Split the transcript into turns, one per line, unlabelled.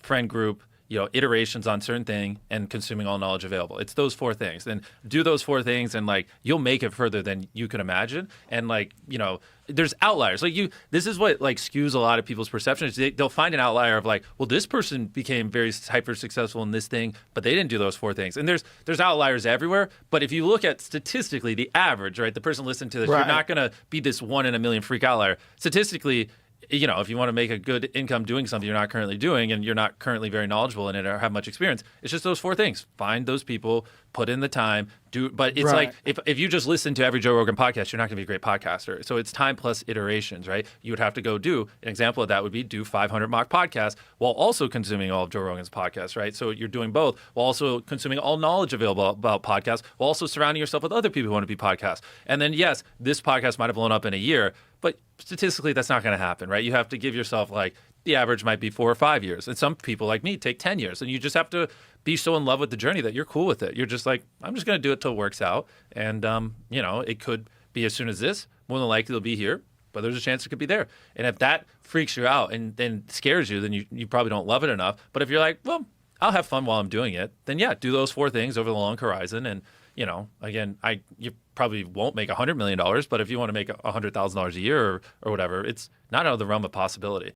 friend group, iterations on certain thing, and consuming all knowledge available. It's those 4 things. And do those 4 things, and like you'll make it further than you could imagine. And like, there's outliers. Like this is what like skews a lot of people's perceptions. They'll find an outlier of like, well, this person became very hyper successful in this thing, but they didn't do those 4 things. And there's outliers everywhere. But if you look at statistically the average, right, the person listening to this,
Right.
you're not going to be this 1 in a million freak outlier. Statistically, if you want to make a good income doing something you're not currently doing and you're not currently very knowledgeable in it or have much experience, it's just those 4 things. Find those people, put in the time, but it's
Right.
like if you just listen to every Joe Rogan podcast, you're not going to be a great podcaster. So it's time plus iterations, right? You would have to go do, an example of that would be do 500 mock podcasts while also consuming all of Joe Rogan's podcasts, right? So you're doing both while also consuming all knowledge available about podcasts, while also surrounding yourself with other people who want to be podcasts. And then, yes, this podcast might have blown up in a year, but statistically, that's not going to happen, right? You have to give yourself like the average might be 4 or 5 years. And some people like me take 10 years. And you just have to be so in love with the journey that you're cool with it. You're just like, I'm just going to do it till it works out. And, it could be as soon as this. More than likely it'll be here, but there's a chance it could be there. And if that freaks you out and then scares you, then you probably don't love it enough. But if you're like, well, I'll have fun while I'm doing it, then yeah, do those 4 things over the long horizon. And, again, you probably won't make $100 million, but if you want to make $100,000 a year or whatever, it's not out of the realm of possibility.